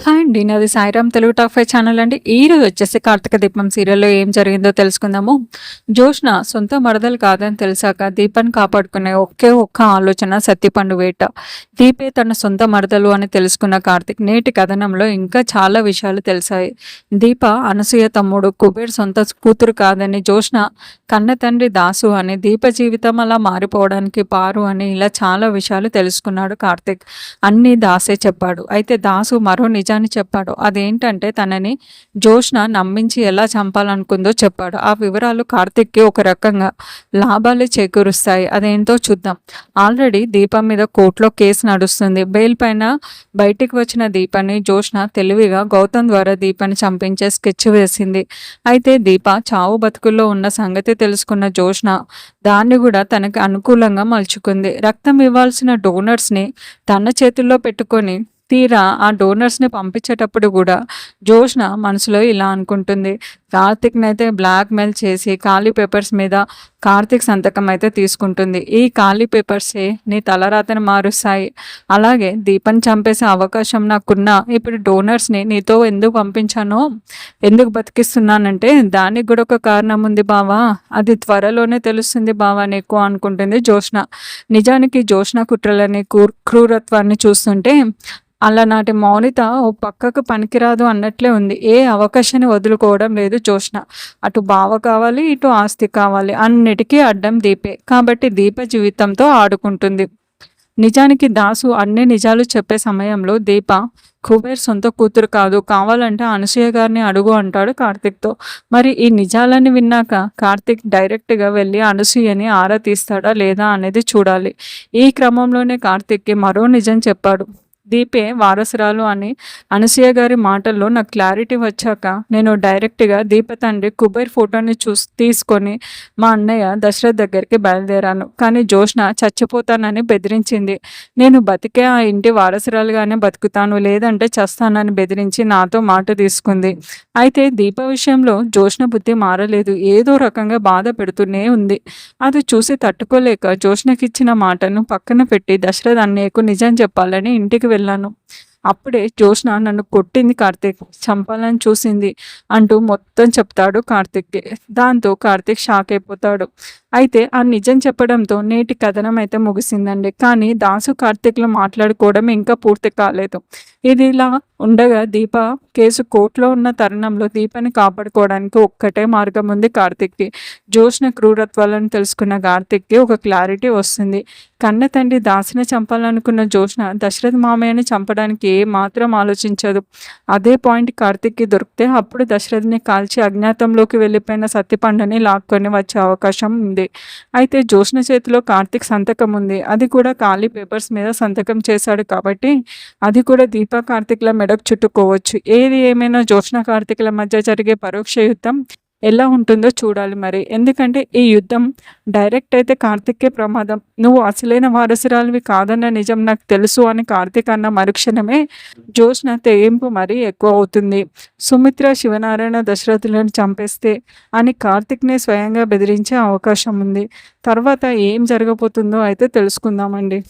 Hi అండి. నాది Sairam Telugu top 5 channel అండి. ఈరోజు వచ్చేసి కార్తీక దీపం సీరియల్‌లో ఏం జరిగిందో తెలుసుకుందాము. జోష్న సొంత మరదలు కాదని తెలిసాక దీపాన్ని కాపాడుకునే ఒకే ఒక్క ఆలోచన సత్తిపండు వేట. దీపే తన సొంత మరదలు అని తెలుసుకున్న కార్తీక్ నేటి కథనంలో ఇంకా చాలా విషయాలు తెలిసాయి. దీప అనసూయ తమ్ముడు కుబేర్ సొంత కూతురు కాదని, జోష్న కన్న తండ్రి దాసు అని, దీప జీవితం అలా మారిపోవడానికి పారు అని, ఇలా చాలా విషయాలు తెలుసుకున్నాడు కార్తీక్. అన్నీ దాసే చెప్పాడు. అయితే దాసు మరో నిజాన్ని చెప్పాడు. అదేంటంటే తనని జోష్న నమ్మించి ఎలా చంపాలనుకుందో చెప్పాడు. ఆ వివరాలు కార్తీక్కి ఒక రకంగా లాభాలే చేకూరుస్తాయి. అదేంటో చూద్దాం. ఆల్రెడీ దీపం మీద కోర్టులో కేసు నడుస్తుంది. బెయిల్ పైన బయటికి వచ్చిన దీపాన్ని జోష్న తెలివిగా గౌతమ్ ద్వారా దీపాన్ని చంపించే స్కెచ్ వేసింది. అయితే దీప చావు బతుకుల్లో ఉన్న సంగతి తెలుసుకున్న జోష్న దాన్ని కూడా తనకి అనుకూలంగా మలుచుకుంది. రక్తం ఇవ్వాల్సిన డోనర్స్ని తన చేతుల్లో పెట్టుకొని తీరా ఆ డోనర్స్ని పంపించేటప్పుడు కూడా జోష్న మనసులో ఇలా అనుకుంటుంది. కార్తీక్ని అయితే బ్లాక్మెయిల్ చేసి ఖాళీ పేపర్స్ మీద కార్తీక్ సంతకం అయితే తీసుకుంటుంది. ఈ ఖాళీ పేపర్సే నీ తలరాతను మారుస్తాయి. అలాగే దీపని చంపేసే అవకాశం నాకున్నా ఇప్పుడు డోనర్స్ని నీతో ఎందుకు పంపించానో, ఎందుకు బతికిస్తున్నానంటే దానికి కూడా ఒక కారణం ఉంది బావా, అది త్వరలోనే తెలుస్తుంది బావా నీకు అనుకుంటుంది జోష్న. నిజానికి జోష్న కుట్రలని క్రూరత్వాన్ని చూస్తుంటే అలనాటి మౌనిత ఓ పక్కకు పనికిరాదు అన్నట్లే ఉంది. ఏ అవకాశాన్ని వదులుకోవడం లేదు జోష్న. అటు బావ కావాలి, ఇటు ఆస్తి కావాలి, అన్నిటికీ అడ్డం దీపే. కాబట్టి దీప జీవితంతో ఆడుకుంటుంది. నిజానికి దాసు అన్ని నిజాలు చెప్పే సమయంలో దీప కుబేర్ సొంత కూతురు కాదు, కావాలంటే అనసూయ గారిని అడుగు అంటాడు కార్తీక్తో. మరి ఈ నిజాలని విన్నాక కార్తీక్ డైరెక్ట్గా వెళ్ళి అనసూయని ఆరా తీస్తాడా లేదా అనేది చూడాలి. ఈ క్రమంలోనే కార్తీక్కి మరో నిజం చెప్పాడు. దీపే వారసురాలు అని. అనసూయ గారి మాటల్లో నాకు క్లారిటీ వచ్చాక నేను డైరెక్ట్గా దీప తండ్రి కుబేర్ ఫోటోని తీసుకొని మా అన్నయ్య దశరథ్ దగ్గరికి బయలుదేరాను. కానీ జోష్న చచ్చిపోతానని బెదిరించింది. నేను బతికే ఆ ఇంటి వారసురాలుగానే బతుకుతాను, లేదంటే చస్తానని బెదిరించి నాతో మాట తీసుకుంది. అయితే దీప విషయంలో జోష్న బుద్ధి మారలేదు. ఏదో రకంగా బాధ పెడుతూనే ఉంది. అది చూసి తట్టుకోలేక జోష్నకిచ్చిన మాటను పక్కన పెట్టి దశరథ్ అన్నయ్యకు నిజం చెప్పాలని ఇంటికి వెళ్ళాను. అప్పుడే జోష్న నన్ను కొట్టింది కార్తీక్, చంపాలని చూసింది అంటూ మొత్తం చెప్తాడు కార్తీక్కి. దాంతో కార్తీక్ షాక్ అయిపోతాడు. అయితే ఆ నిజం చెప్పడంతో నేటి కథనం అయితే ముగిసిందండి. కానీ దాసు కార్తీక్లో మాట్లాడుకోవడం ఇంకా పూర్తి కాలేదు. ఇది ఇలా ఉండగా దీప కేసు కోర్టులో ఉన్న తరుణంలో దీపని కాపాడుకోవడానికి ఒక్కటే మార్గం ఉంది కార్తీక్కి. జోష్న క్రూరత్వాలను తెలుసుకున్న కార్తీక్కి ఒక క్లారిటీ వస్తుంది. కన్న తండ్రి దాసిని చంపాలనుకున్న జోష్న దశరథ్ మామయ్యని చంపడానికి ఏ మాత్రం ఆలోచించదు. అదే పాయింట్ కార్తీక్కి దొరికితే అప్పుడు దశరథ్ని కాల్చి అజ్ఞాతంలోకి వెళ్ళిపోయిన సత్తిపండుని లాక్కొని వచ్చే అవకాశం ఉంది. అయితే జోష్న చేతిలో కార్తీక్ సంతకం ఉంది. అది కూడా ఖాళీ పేపర్స్ మీద సంతకం చేశాడు కాబట్టి అది కూడా దీపా కార్తీక్ల మెడకు చుట్టుకోవచ్చు. ఏది ఏమైనా జోష్న కార్తీక్ల మధ్య జరిగే పరోక్ష యుద్ధం ఎలా ఉంటుందో చూడాలి మరి. ఎందుకంటే ఈ యుద్ధం డైరెక్ట్ అయితే కార్తీక్కే ప్రమాదం. నువ్వు అసలైన వారసురాలివి కాదన్న నిజం నాకు తెలుసు అని కార్తీక్ అన్న మరుక్షణమే జోష్న తెగింపు మరీ ఎక్కువ అవుతుంది. సుమిత్ర శివనారాయణ దశరథులను చంపేస్తే అని కార్తీక్నే స్వయంగా బెదిరించే అవకాశం ఉంది. తర్వాత ఏం జరగబోతుందో అయితే తెలుసుకుందామండి.